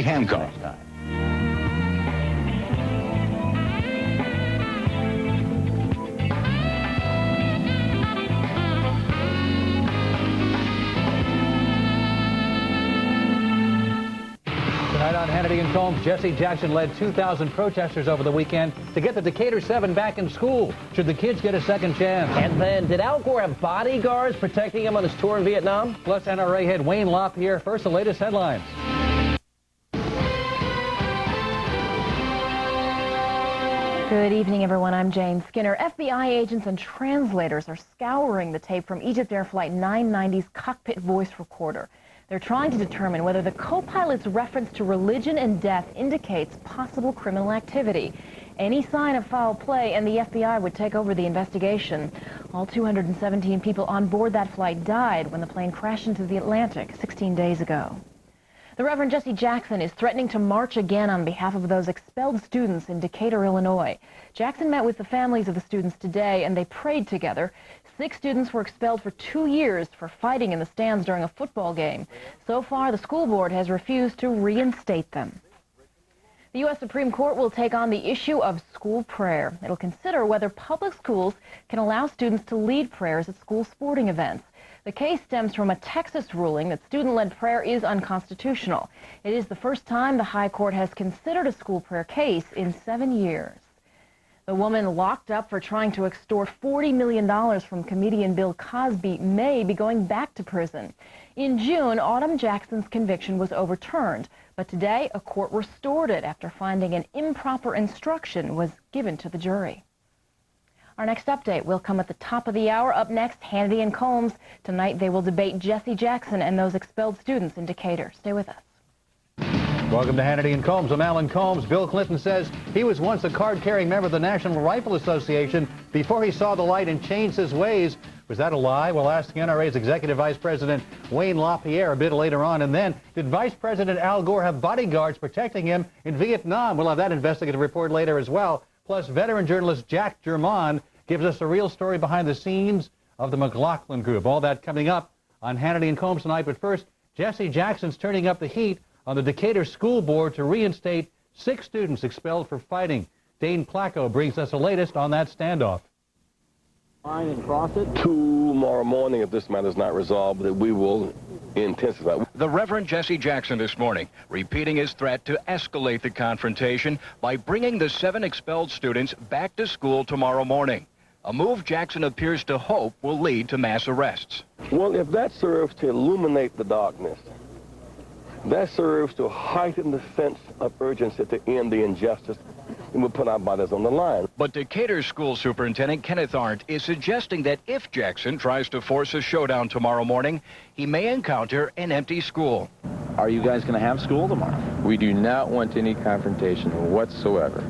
Hancock. Tonight on Hannity and Colmes, Jesse Jackson led 2,000 protesters over the weekend to get the Decatur 7 back in school. Should the kids get a second chance? And then, did Al Gore have bodyguards protecting him on his tour in Vietnam? Plus, NRA head Wayne LaPierre. First, the latest headlines. Good evening, everyone. I'm Jane Skinner. FBI agents and translators are scouring the tape from Egypt Air Flight 990's cockpit voice recorder. They're trying to determine whether the co-pilot's reference to religion and death indicates possible criminal activity. Any sign of foul play, and the FBI would take over the investigation. All 217 people on board that flight died when the plane crashed into the Atlantic 16 days ago. The Reverend Jesse Jackson is threatening to march again on behalf of those expelled students in Decatur, Illinois. Jackson met with the families of the students today, and they prayed together. 6 students were expelled for 2 years for fighting in the stands during a football game. So far, the school board has refused to reinstate them. The U.S. Supreme Court will take on the issue of school prayer. It'll consider whether public schools can allow students to lead prayers at school sporting events. The case stems from a Texas ruling that student-led prayer is unconstitutional. It is the first time the High Court has considered a school prayer case in 7 years. The woman locked up for trying to extort $40 million from comedian Bill Cosby may be going back to prison. In June, Autumn Jackson's conviction was overturned, but today a court restored it after finding an improper instruction was given to the jury. Our next update will come at the top of the hour. Up next, Hannity and Colmes. Tonight they will debate Jesse Jackson and those expelled students in Decatur. Stay with us. Welcome to Hannity and Colmes. I'm Alan Colmes. Bill Clinton says he was once a card-carrying member of the National Rifle Association before he saw the light and changed his ways. Was that a lie? We'll ask the NRA's Executive Vice President Wayne LaPierre a bit later on. And then, did Vice President Al Gore have bodyguards protecting him in Vietnam? We'll have that investigative report later as well. Plus, veteran journalist Jack Germond gives us a real story behind the scenes of the McLaughlin Group. All that coming up on Hannity and Colmes tonight. But first, Jesse Jackson's turning up the heat on the Decatur School Board to reinstate 6 students expelled for fighting. Dane Placco brings us the latest on that standoff. Line and cross it. Tomorrow morning, if this matter is not resolved, that we will intensify. The Reverend Jesse Jackson this morning repeating his threat to escalate the confrontation by bringing the 7 expelled students back to school tomorrow morning. A move Jackson appears to hope will lead to mass arrests. Well, if that serves to illuminate the darkness, that serves to heighten the sense of urgency to end the injustice, and we'll put our bodies on the line. But Decatur School Superintendent Kenneth Arndt is suggesting that if Jackson tries to force a showdown tomorrow morning, he may encounter an empty school. Are you guys going to have school tomorrow? We do not want any confrontation whatsoever.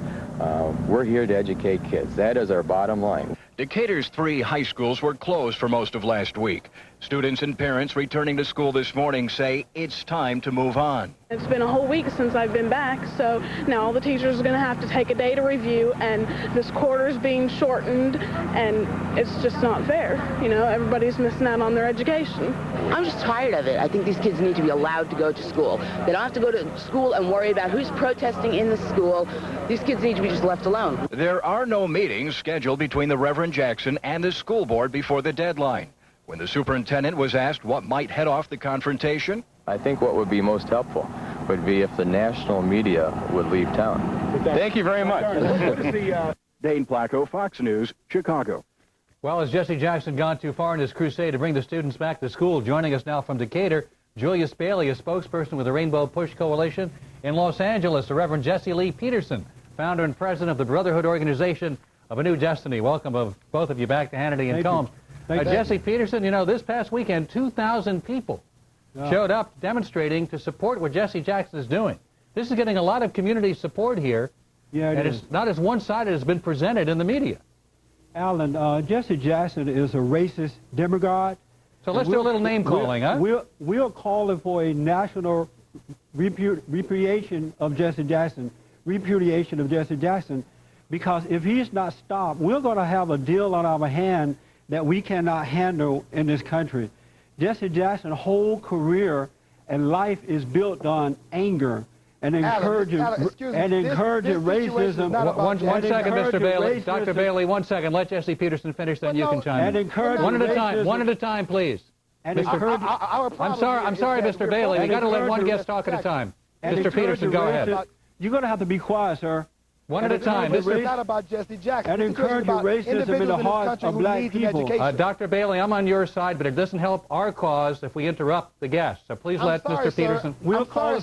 We're here to educate kids. That is our bottom line. Decatur's 3 high schools were closed for most of last week. Students and parents returning to school this morning say it's time to move on. It's been a whole week since I've been back, so now all the teachers are going to have to take a day to review, and this quarter's being shortened, and it's just not fair. You know, everybody's missing out on their education. I'm just tired of it. I think these kids need to be allowed to go to school. They don't have to go to school and worry about who's protesting in the school. These kids need to be just left alone. There are no meetings scheduled between the Reverend Jackson and the school board before the deadline. When the superintendent was asked what might head off the confrontation, I think what would be most helpful would be if the national media would leave town. Thank you very much. Dane Placco, Fox News, Chicago. Well, has Jesse Jackson gone too far in his crusade to bring the students back to school? Joining us now from Decatur, Julius Bailey, a spokesperson with the Rainbow Push Coalition. In Los Angeles, the Reverend Jesse Lee Peterson, founder and president of the Brotherhood Organization of a New Destiny. Welcome both of you back to Hannity and Colmes. Jesse Peterson, you know, this past weekend, 2,000 people showed up demonstrating to support what Jesse Jackson is doing. This is getting a lot of community support here, and it's not as one-sided as been presented in the media. Alan, Jesse Jackson is a racist demagogue. So let's do a little name-calling, huh? We're calling for a national repudiation of Jesse Jackson, because if he's not stopped, we're going to have a deal on our hand that we cannot handle in this country. Jesse Jackson's whole career and life is built on anger and encouraging racism. One second, Mr. Bailey. Dr. Bailey, 1 second. Let Jesse Peterson finish, then you can chime in. One at a time. One at a time, please. I'm sorry, Mr. Bailey. We got to let one guest talk at a time. Mr. Peterson, go ahead. You're going to have to be quiet, sir. One at a time. This is not about Jesse Jackson. And encourage racism in the hearts of black people. Dr. Bailey, I'm on your side, but it doesn't help our cause if we interrupt the guest. So please let Mr. Peterson. We'll call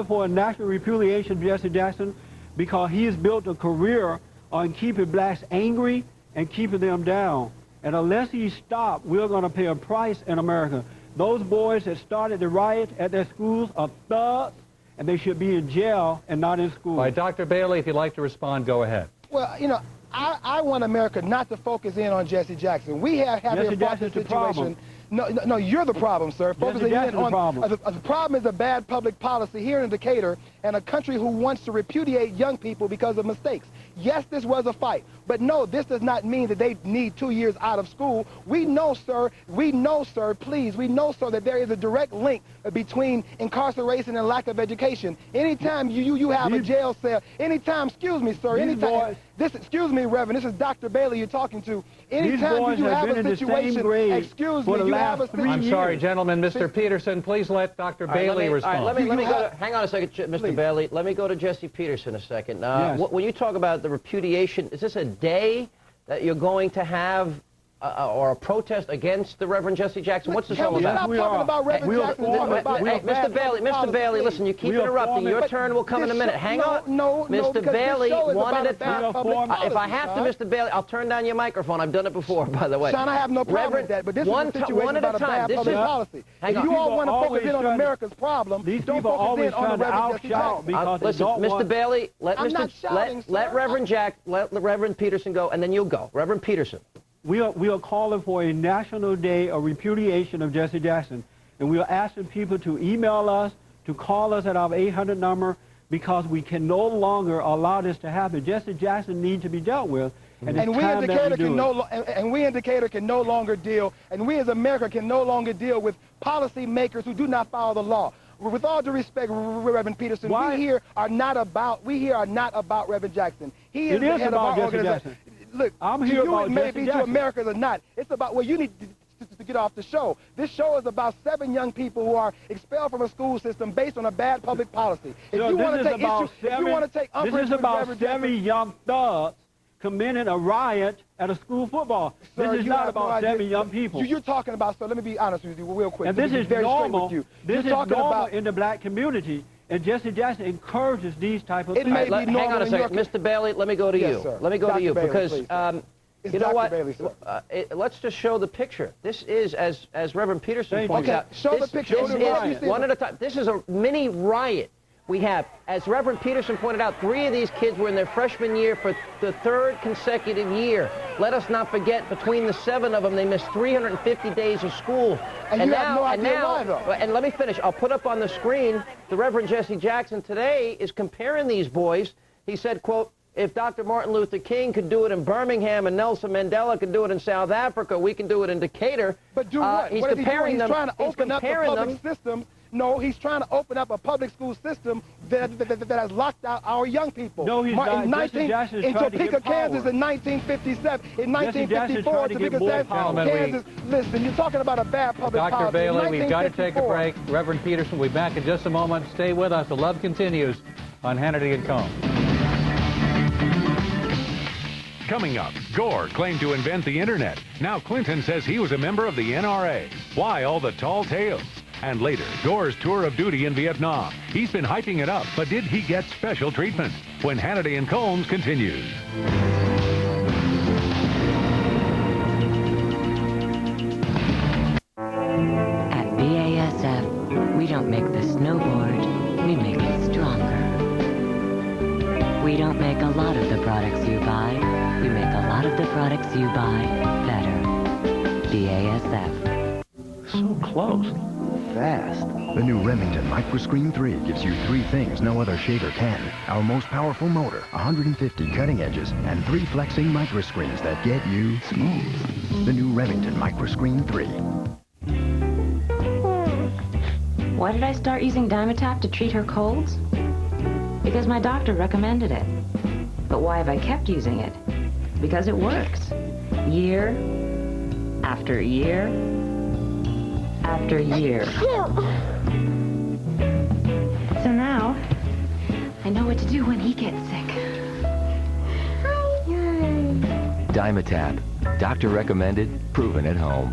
for a national repudiation of Jesse Jackson because he has built a career on keeping blacks angry and keeping them down. And unless he stops, we're going to pay a price in America. Those boys that started the riot at their schools are thugs, and they should be in jail and not in school. All right, Dr. Bailey, if you'd like to respond, go ahead. Well, you know, I want America not to focus in on Jesse Jackson. We have here fought this situation. No, you're the problem, sir. Focusing in on the problem is a bad public policy here in Decatur and a country who wants to repudiate young people because of mistakes. Yes, this was a fight, but no, this does not mean that they need 2 years out of school. We know, sir, please, we know, sir, that there is a direct link between incarceration and lack of education. Anytime you have a jail cell, anytime, excuse me, sir, anytime, excuse me, Reverend, this is Dr. Bailey you're talking to. Anytime you have a situation, excuse me, you have a situation. I'm sorry, gentlemen, Mr. Peterson, please let Dr. Bailey respond. All right, let me go, hang on a second, Mr. Bailey. Let me go to Jesse Peterson a second. Yes. When you talk about the repudiation, is this a day that you're going to have or a protest against the Reverend Jesse Jackson? What's this all about? Mr. Bailey, listen, you keep interrupting. Your turn will come in a minute. Hang on. Mr. Bailey, one at a time. If I have to, Mr. Bailey, I'll turn down your microphone. I've done it before, by the way. Sean, I have no problem with that, but this is a situation about a bad public policy. If you all want to focus in on America's problem, don't focus in on the Reverend Jesse Jackson. Listen, Mr. Bailey, let Reverend Peterson go, and then you'll go. Reverend Peterson. We are calling for a national day of repudiation of Jesse Jackson. And we are asking people to email us, to call us at our 800 number, because we can no longer allow this to happen. Jesse Jackson needs to be dealt with. And we in Decatur can no longer deal, and we as America can no longer deal with policy makers who do not follow the law. With all due respect, Reverend Peterson, we here are not about Reverend Jackson. He is the head of our organization. Look, I'm here about maybe to America or not. It's about, well, you need to get off the show. This show is about 7 young people who are expelled from a school system based on a bad public policy. If you want to take issue, if you want to take umbrage with Reverend Jackson, 7 young thugs committing a riot at a school football. Sir, this is not about 7 young people. You're talking about, so let me be honest with you real quick. And this is normal. This is normal in the black community. And Jesse Jackson encourages these type of things. Hang on a second. Mr. Bailey, let me go to you. Sir. Let me go to you Bailey, because you know what? Bailey, let's just show the picture. This is, as Reverend Peterson points out, show the picture. One at a time. This is a mini riot. We have, as Reverend Peterson pointed out, 3 of these kids were in their freshman year for the 3rd consecutive year. Let us not forget, between the 7 of them, they missed 350 days of school. And let me finish. I'll put up on the screen, the Reverend Jesse Jackson today is comparing these boys. He said, quote, if Dr. Martin Luther King could do it in Birmingham and Nelson Mandela could do it in South Africa, we can do it in Decatur. But do what? He's what is he comparing doing? He's them. trying to open up the public system. No, he's trying to open up a public school system that has locked out our young people. No, he's not. In Topeka, Kansas in 1957, in 1954, Topeka, Kansas. Listen, you're talking about a bad public policy. Dr. Bailey, we've got to take a break. Reverend Peterson, we'll be back in just a moment. Stay with us. The love continues on Hannity and Colmes. Coming up, Gore claimed to invent the Internet. Now Clinton says he was a member of the NRA. Why all the tall tales? And later, Gore's tour of duty in Vietnam. He's been hyping it up, but did he get special treatment? When Hannity and Colmes continues. At BASF, we don't make the snowboard, we make it stronger. We don't make a lot of the products you buy, we make a lot of the products you buy better. BASF. So close. Fast. The new Remington Microscreen 3 gives you 3 things no other shaver can. Our most powerful motor, 150 cutting edges, and 3 flexing microscreens that get you smooth. The new Remington Microscreen 3. Why did I start using Dimetap to treat her colds? Because my doctor recommended it. But why have I kept using it? Because it works. Year after year after year. So now, I know what to do when he gets sick. Yay! Dimetap. Doctor recommended, proven at home.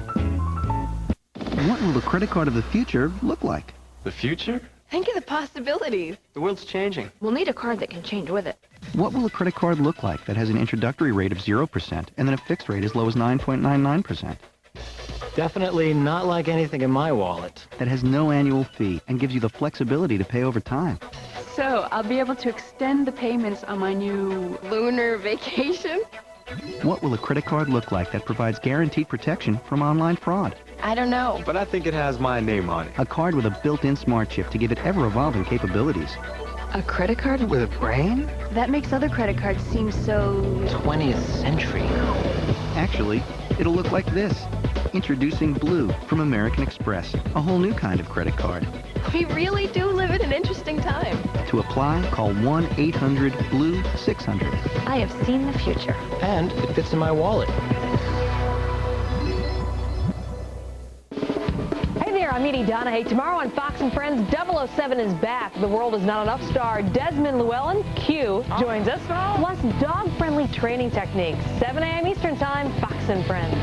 What will the credit card of the future look like? The future? Think of the possibilities. The world's changing. We'll need a card that can change with it. What will a credit card look like that has an introductory rate of 0% and then a fixed rate as low as 9.99%? Definitely not like anything in my wallet. That has no annual fee and gives you the flexibility to pay over time. So, I'll be able to extend the payments on my new lunar vacation? What will a credit card look like that provides guaranteed protection from online fraud? I don't know. But I think it has my name on it. A card with a built-in smart chip to give it ever-evolving capabilities. A credit card with a brain? That makes other credit cards seem so... 20th century. Actually, it'll look like this. Introducing Blue from American Express, a whole new kind of credit card. We really do live in an interesting time. To apply, call 1-800-BLUE-600. I have seen the future. And it fits in my wallet. Hey there, I'm Edie Donahue. Tomorrow on Fox & Friends, 007 is back. The World Is Not Enough star Desmond Llewellyn, Q, joins us. Plus dog-friendly training techniques. 7 a.m. Eastern Time, Fox & Friends.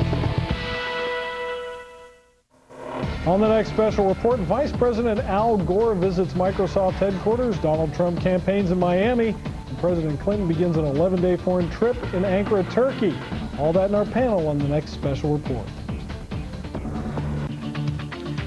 On the next special report, Vice President Al Gore visits Microsoft headquarters, Donald Trump campaigns in Miami, and President Clinton begins an 11-day foreign trip in Ankara, Turkey. All that in our panel on the next special report.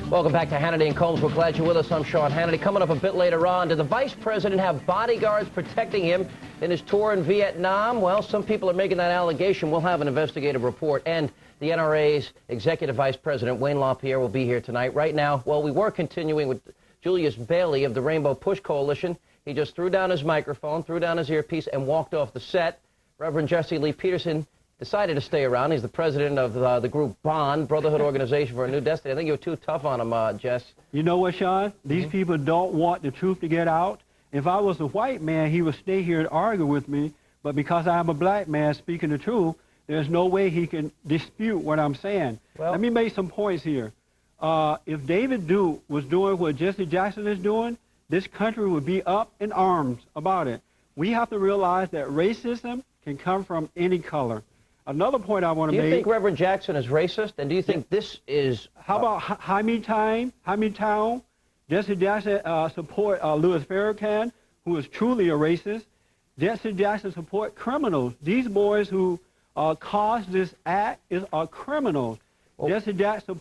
Welcome back to Hannity and Colmes. We're glad you're with us. I'm Sean Hannity. Coming up a bit later on, did the Vice President have bodyguards protecting him in his tour in Vietnam? Well, some people are making that allegation. We'll have an investigative report. And the NRA's Executive Vice President, Wayne LaPierre, will be here tonight. Right now, well, we were continuing with Julius Bailey of the Rainbow Push Coalition. He just threw down his microphone, threw down his earpiece, and walked off the set. Reverend Jesse Lee Peterson decided to stay around. He's the president of the group BOND, Brotherhood Organization for a New Destiny. I think you were too tough on him, Jess. You know what, Sean? These people don't want the truth to get out. If I was a white man, he would stay here and argue with me. But because I'm a black man speaking the truth, there's no way he can dispute what I'm saying. Well, let me make some points here. If David Duke was doing what Jesse Jackson is doing, this country would be up in arms about it. We have to realize that racism can come from any color. Another point I want to make... Do you think Reverend Jackson is racist? And do you think this is... How about Hamitown? Jesse Jackson support Louis Farrakhan, who is truly a racist. Jesse Jackson support criminals. These boys who caused this act are criminals. Oh. Jesse Jackson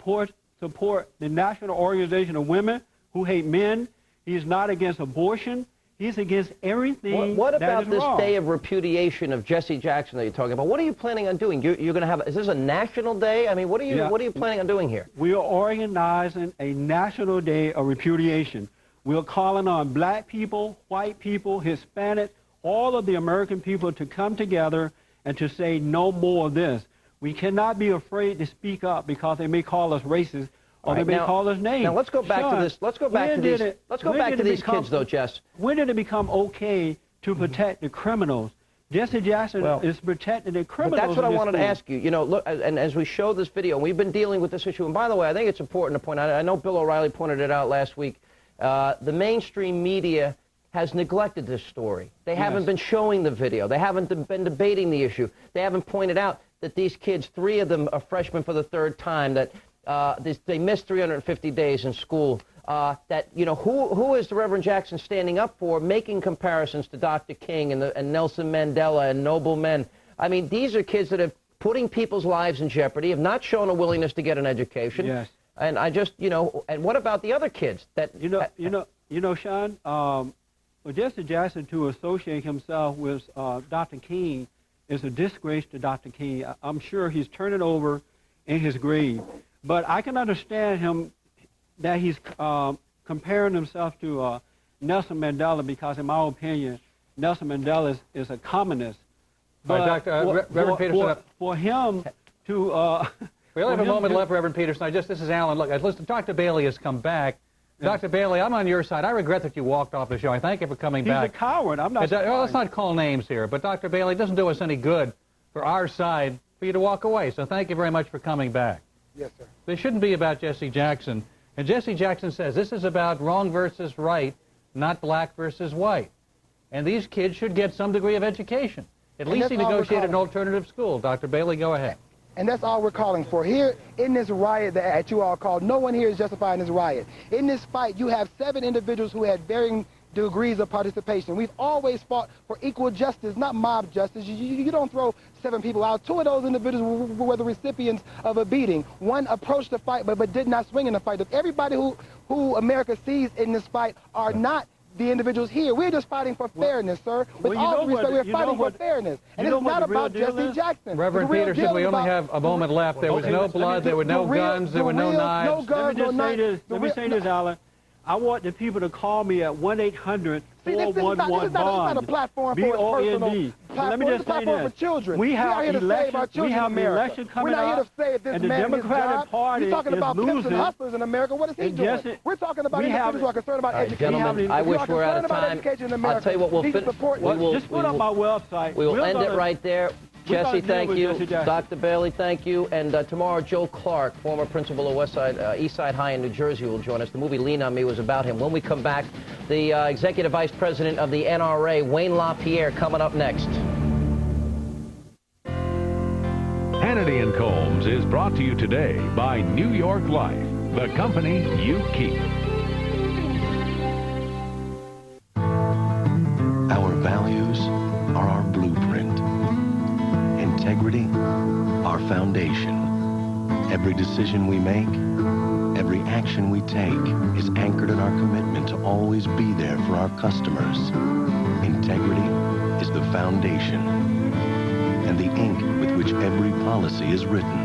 support the National Organization of Women who hate men. He's not against abortion. He's against everything. What about that is this wrong. day of repudiation of Jesse Jackson that you're talking about? What are you planning on doing? You're going to have, is this a national day? I mean, what are you planning on doing here? We are organizing a national day of repudiation. We're calling on black people, white people, Hispanic, all of the American people to come together and to say no more of this. We cannot be afraid to speak up because they may call us racist or they may call us names. Now let's go back to this. Let's go back to these. Let's go back to these kids, though, Jess. When did it become okay to protect the criminals? Jesse Jackson is protecting the criminals. But that's what I wanted to ask you. You know, look, and as we show this video, we've been dealing with this issue. And by the way, I think it's important to point out. I know Bill O'Reilly pointed it out last week. The mainstream media has neglected this story. They haven't been showing the video. They haven't been debating the issue. They haven't pointed out that these kids, 3 of them are freshmen for the 3rd time, that they missed 350 days in school. That, you know, who is the Reverend Jackson standing up for, making comparisons to Dr. King and Nelson Mandela and noble men? I mean, these are kids that are putting people's lives in jeopardy, have not shown a willingness to get an education. Yes. And I just, you know, and what about the other kids that... You know, Sean, well, Jesse Jackson, to associate himself with Dr. King is a disgrace to Dr. King. I'm sure he's turning over in his grave. But I can understand him that he's comparing himself to Nelson Mandela because, in my opinion, Nelson Mandela is a communist. But Reverend Peterson, for him to... we only have a moment left, Reverend Peterson. This is Alan. Look, listen, Dr. Bailey has come back. Dr. Bailey, I'm on your side. I regret that you walked off the show. I thank you for coming back. He's a coward. I'm not well, let's not call names here, but Dr. Bailey, it doesn't do us any good for our side for you to walk away. So thank you very much for coming back. Yes, sir. This shouldn't be about Jesse Jackson. And Jesse Jackson says this is about wrong versus right, not black versus white. And these kids should get some degree of education. At least he negotiated an alternative school. Dr. Bailey, go ahead. And that's all we're calling for. Here, in this riot that you all called, no one here is justifying this riot. In this fight, you have 7 individuals who had varying degrees of participation. We've always fought for equal justice, not mob justice. You don't throw 7 people out. 2 of those individuals were the recipients of a beating. 1 approached the fight but did not swing in the fight. Everybody who America sees in this fight are not the individuals here. We're just fighting for fairness, sir. With all due respect, we're fighting for fairness. And it's not about Jesse Jackson. Reverend Peterson, we only have a moment left. There was no blood, there were no guns, there were no knives. No guns, no knives. Let me say this, Alan. I want the people to call me at 1-800-411-BOND. This is not a platform for personal Let me just say this. For children. We have here to save our children in America. Election coming We're not here to save this and the man Democratic Party You're talking about pimps and hustlers in America. What is he doing? We're talking about individuals who are concerned about education. Gentlemen, I wish we're out of time. I'll tell you what, just put up my website. We will end it right there. Jesse, thank you. Dr. Bailey, thank you. And tomorrow, Joe Clark, former principal of Eastside High in New Jersey, will join us. The movie Lean on Me was about him. When we come back, the Executive Vice President of the NRA, Wayne LaPierre, coming up next. Hannity and Colmes is brought to you today by New York Life, the company you keep. Our values are our blueprint. Integrity, our foundation. Every decision we make, every action we take is anchored in our commitment to always be there for our customers. Integrity is the foundation and the ink with which every policy is written.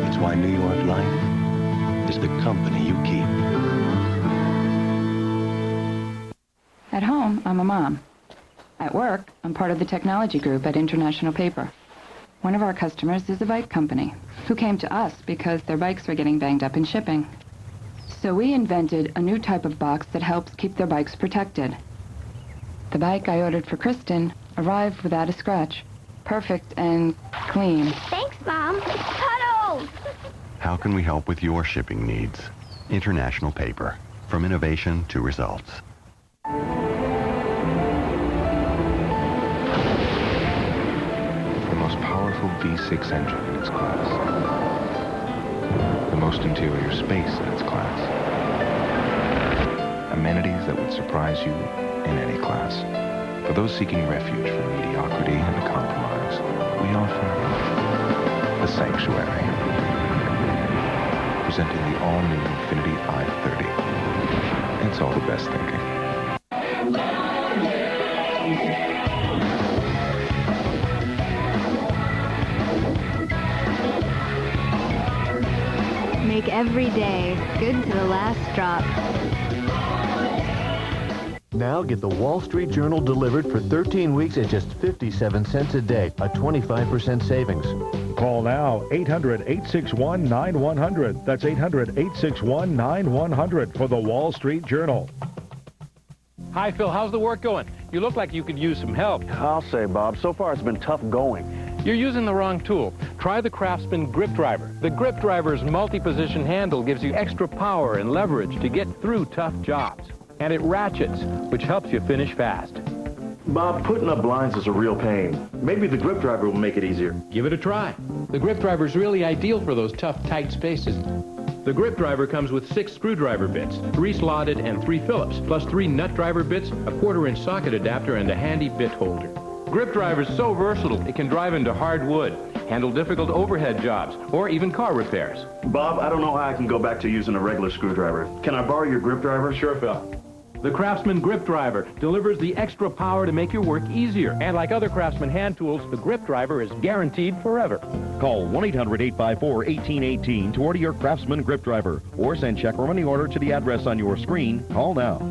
It's why New York Life is the company you keep. At home, I'm a mom. At work, I'm part of the technology group at International Paper. One of our customers is a bike company who came to us because their bikes were getting banged up in shipping. So we invented a new type of box that helps keep their bikes protected. The bike I ordered for Kristen arrived without a scratch. Perfect and clean. Thanks, Mom. Cuddles! How can we help with your shipping needs? International Paper. From innovation to results. The most powerful V6 engine in its class. The most interior space in its class. Amenities that would surprise you in any class. For those seeking refuge from mediocrity and compromise, we offer the Sanctuary. Presenting the all-new Infiniti i30. It's all the best thinking. Make every day good to the last drop. Now get the Wall Street Journal delivered for 13 weeks at just 57 cents a day, a 25% savings. Call now, 800-861-9100. That's 800-861-9100 for the Wall Street Journal. Hi, Phil. How's the work going? You look like you could use some help. I'll say, Bob, so far it's been tough going. You're using the wrong tool. Try the Craftsman Grip Driver. The Grip Driver's multi-position handle gives you extra power and leverage to get through tough jobs. And it ratchets, which helps you finish fast. Bob, putting up blinds is a real pain. Maybe the Grip Driver will make it easier. Give it a try. The Grip Driver is really ideal for those tough, tight spaces. The Grip Driver comes with 6 screwdriver bits, 3 slotted and 3 Phillips, plus 3 nut driver bits, a 1/4-inch socket adapter, and a handy bit holder. Grip Driver is so versatile, it can drive into hard wood, handle difficult overhead jobs, or even car repairs. Bob, I don't know how I can go back to using a regular screwdriver. Can I borrow your Grip Driver? Sure, Phil. The Craftsman Grip Driver delivers the extra power to make your work easier. And like other Craftsman hand tools, the Grip Driver is guaranteed forever. Call 1-800-854-1818 to order your Craftsman Grip Driver or send check or money order to the address on your screen. Call now.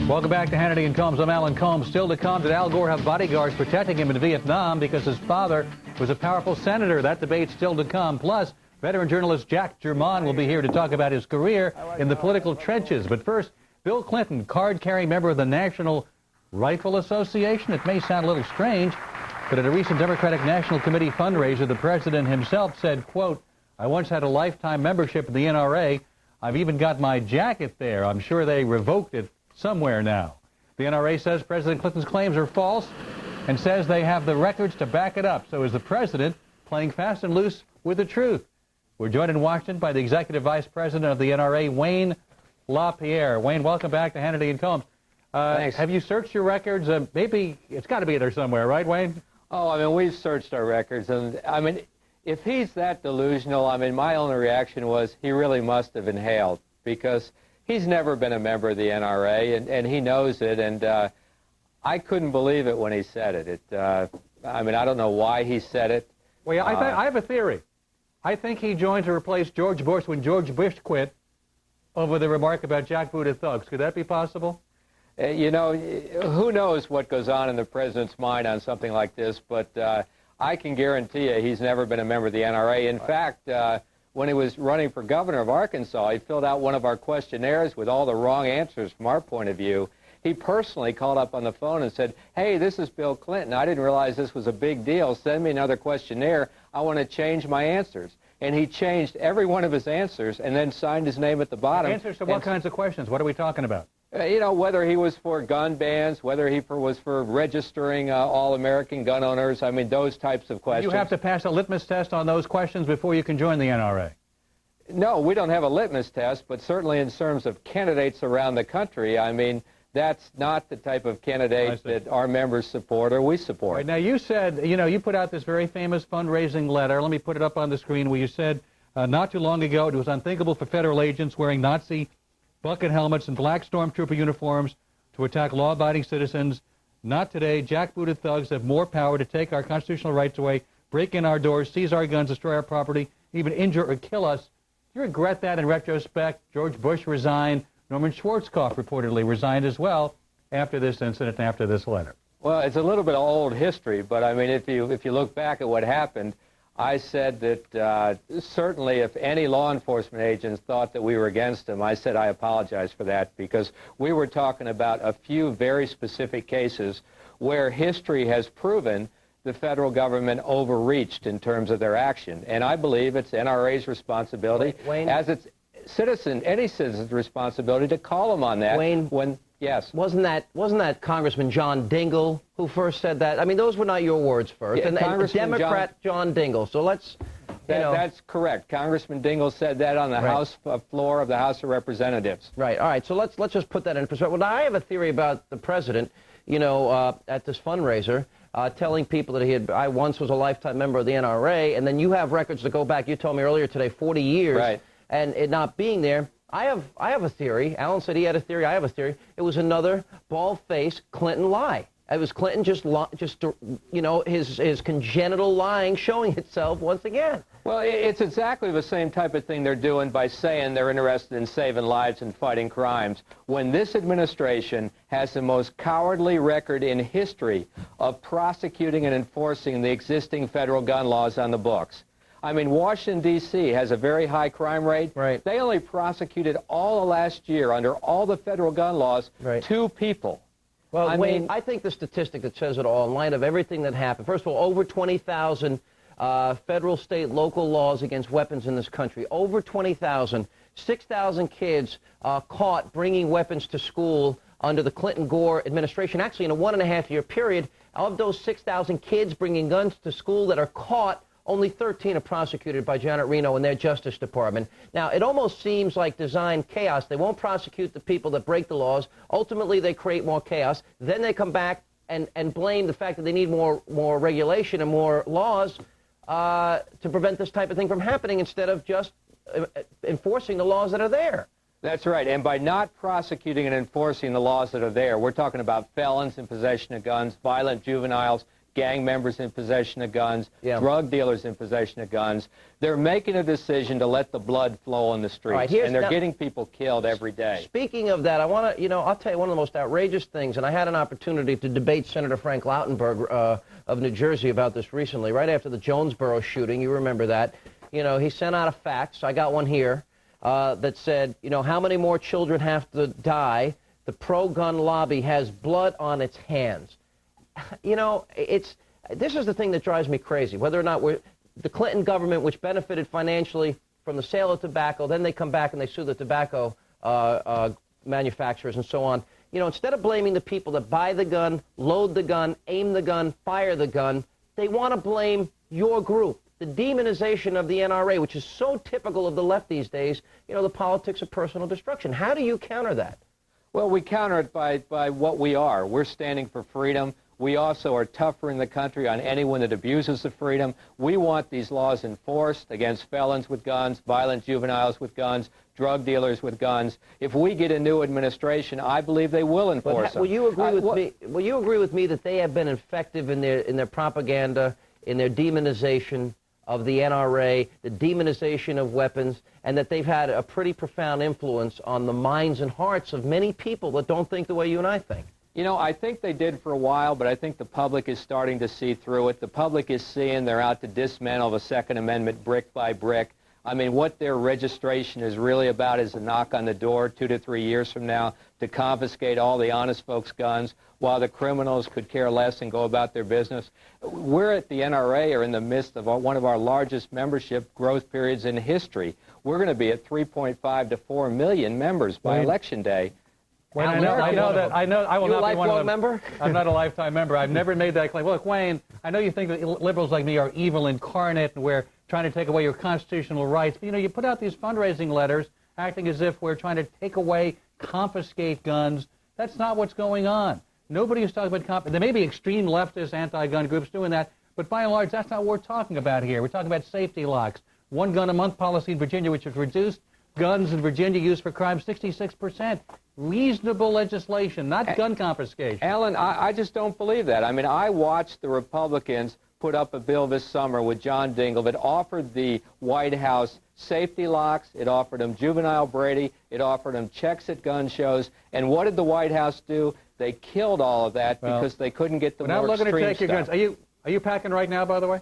Welcome back to Hannity and Colmes. I'm Alan Colmes. Still to come, did Al Gore have bodyguards protecting him in Vietnam because his father was a powerful senator? That debate's still to come. Plus, Veteran journalist Jack Germán will be here to talk about his career in the political trenches. But first, Bill Clinton, card-carrying member of the National Rifle Association. It may sound a little strange, but at a recent Democratic National Committee fundraiser, the president himself said, quote, "I once had a lifetime membership in the NRA. I've even got my jacket there. I'm sure they revoked it somewhere now." The NRA says President Clinton's claims are false and says they have the records to back it up. So is the president playing fast and loose with the truth? We're joined in Washington by the Executive Vice President of the NRA, Wayne LaPierre. Wayne, welcome back to Hannity and Colmes. Thanks. Have you searched your records? Maybe it's got to be there somewhere, right, Wayne? Oh, I mean, we've searched our records, and I mean, if he's that delusional, I mean, my only reaction was he really must have inhaled, because he's never been a member of the NRA, and he knows it, and I couldn't believe it when he said it. I mean, I don't know why he said it. Well, I have a theory. I think he joined to replace George Bush when George Bush quit over the remark about jackbooted thugs. Could that be possible? You know, who knows what goes on in the president's mind on something like this, but I can guarantee you he's never been a member of the NRA. In fact, when he was running for governor of Arkansas, he filled out one of our questionnaires with all the wrong answers from our point of view. He personally called up on the phone and said, "Hey, this is Bill Clinton. I didn't realize this was a big deal. Send me another questionnaire. I want to change my answers." And he changed every one of his answers and then signed his name at the bottom. Answers to what kinds of questions? What are we talking about? You know, whether he was for gun bans, whether he was for registering all American gun owners. I mean, those types of questions. You have to pass a litmus test on those questions before you can join the NRA. No, we don't have a litmus test, but certainly in terms of candidates around the country, I mean, that's not the type of candidate that our members support or we support. Right, now, you said, you know, you put out this very famous fundraising letter. Let me put it up on the screen, where you said not too long ago it was unthinkable for federal agents wearing Nazi bucket helmets and black stormtrooper uniforms to attack law-abiding citizens. Not today. Jackbooted thugs have more power to take our constitutional rights away, break in our doors, seize our guns, destroy our property, even injure or kill us. Do you regret that in retrospect? George Bush resigned. Norman Schwarzkopf reportedly resigned as well after this incident and after this letter. Well, it's a little bit of old history, but I mean, if you look back at what happened, I said that certainly if any law enforcement agents thought that we were against them, I said I apologize for that, because we were talking about a few very specific cases where history has proven the federal government overreached in terms of their action. And I believe it's NRA's responsibility, Wayne, as its citizen, any citizen's responsibility, to call them on that. Wayne, yes. Wasn't that Congressman John Dingell who first said that? I mean, those were not your words first. Yeah, and Democrat John Dingell. So let's, that's correct. Congressman Dingell said that on the House floor of the House of Representatives. Right. All right. So let's just put that in perspective. Well, I have a theory about the president. You know, at this fundraiser, telling people that I once was a lifetime member of the NRA, and then you have records that go back. You told me earlier today, 40 years. Right. And it not being there. I have a theory. Alan said he had a theory. I have a theory. It was another bald-faced Clinton lie. It was Clinton just you know, his congenital lying showing itself once again. Well, it's exactly the same type of thing they're doing by saying they're interested in saving lives and fighting crimes, when this administration has the most cowardly record in history of prosecuting and enforcing the existing federal gun laws on the books. I mean, Washington, D.C. has a very high crime rate. Right. They only prosecuted all of last year, under all the federal gun laws, 2 people. Well, Wayne, I think the statistic that says it all, in light of everything that happened, first of all, over 20,000 federal, state, local laws against weapons in this country. Over 20,000. 6,000 kids caught bringing weapons to school under the Clinton-Gore administration. Actually, in a 1.5-year period, of those 6,000 kids bringing guns to school that are caught, only 13 are prosecuted by Janet Reno and their Justice Department. Now, it almost seems like designed chaos. They won't prosecute the people that break the laws. Ultimately, they create more chaos. Then they come back and blame the fact that they need more regulation and more laws to prevent this type of thing from happening, instead of just enforcing the laws that are there. That's right. And by not prosecuting and enforcing the laws that are there, we're talking about felons in possession of guns, violent juveniles, gang members in possession of guns, drug dealers in possession of guns. They're making a decision to let the blood flow on the streets, and they're getting people killed every day. Speaking of that, I want to, I'll tell you one of the most outrageous things, and I had an opportunity to debate Senator Frank Lautenberg of New Jersey about this recently, right after the Jonesboro shooting. You remember that. you know, he sent out a fax. I got one here that said, you know, how many more children have to die? The pro-gun lobby has blood on its hands. You know, this is the thing that drives me crazy. Whether or not the Clinton government, which benefited financially from the sale of tobacco, then they come back and they sue the tobacco manufacturers and so on. You know, instead of blaming the people that buy the gun, load the gun, aim the gun, fire the gun, they want to blame your group. The demonization of the NRA, which is so typical of the left these days, you know, the politics of personal destruction. How do you counter that? Well, we counter it by what we are. We're standing for freedom. We also are tougher in the country on anyone that abuses the freedom. We want these laws enforced against felons with guns, violent juveniles with guns, drug dealers with guns. If we get a new administration, I believe they will enforce them. Will you agree with me? Will you agree with me that they have been effective in their propaganda, in their demonization of the NRA, the demonization of weapons, and that they've had a pretty profound influence on the minds and hearts of many people that don't think the way you and I think? You know, I think they did for a while, but I think the public is starting to see through it. The public is seeing they're out to dismantle the Second Amendment brick by brick. I mean, what their registration is really about is a knock on the door 2 to 3 years from now to confiscate all the honest folks' guns while the criminals could care less and go about their business. We're at the NRA are in the midst of one of our largest membership growth periods in history. We're going to be at 3.5 to 4 million members by Election Day. Wayne, I know I will not be one of them. Member? I'm not a lifetime member. I've never made that claim. Look, Wayne, I know you think that liberals like me are evil incarnate and we're trying to take away your constitutional rights. But, you know, you put out these fundraising letters acting as if we're trying to take away, confiscate guns. That's not what's going on. Nobody is talking about there may be extreme leftist anti-gun groups doing that, but by and large, that's not what we're talking about here. We're talking about safety locks. 1 gun a month policy in Virginia, which has reduced guns in Virginia used for crime 66%. Reasonable legislation, not gun confiscation. Alan, I just don't believe that. I mean, I watched the Republicans put up a bill this summer with John Dingell that offered the White House safety locks, it offered them juvenile Brady, it offered them checks at gun shows, and what did the White House do? They killed all of that because they couldn't get the more extreme stuff. We're not looking to take your guns. Are you packing right now, by the way?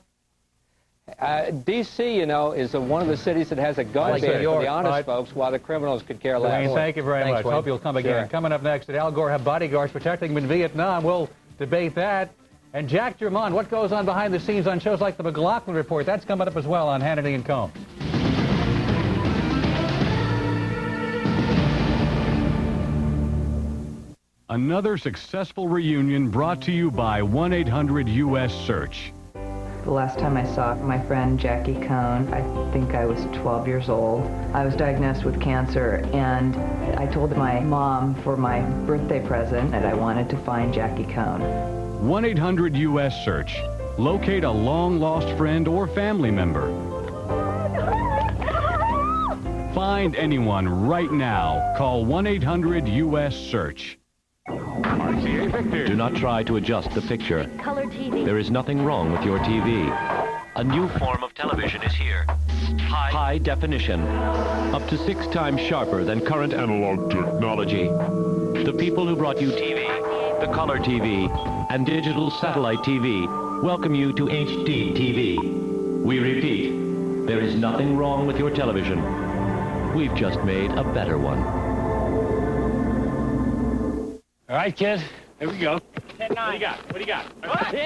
D.C., you know, is one of the cities that has a gun ban for the honest folks, while the criminals could care less. Wayne, thank you very much. Wayne. Hope you'll come again. Coming up next, did Al Gore have bodyguards protecting him in Vietnam? We'll debate that. And Jack Germond, what goes on behind the scenes on shows like The McLaughlin Report? That's coming up as well on Hannity and Colmes. Another successful reunion brought to you by 1-800-US-SEARCH. The last time I saw my friend Jackie Cohn, I think I was 12 years old. I was diagnosed with cancer, and I told my mom for my birthday present that I wanted to find Jackie Cohn. 1-800-US-SEARCH. Locate a long-lost friend or family member. Find anyone right now. Call 1-800-US-SEARCH. RCA Victor. Do not try to adjust the picture. Color TV. There is nothing wrong with your TV. A new form of television is here. High definition. Up to 6 times sharper than current analog technology. The people who brought you TV, the color TV, and digital satellite TV welcome you to HD TV. We repeat, there is nothing wrong with your television. We've just made a better one. All right, kid. Here we go. 10-9. What do you got? What do you got? Yeah.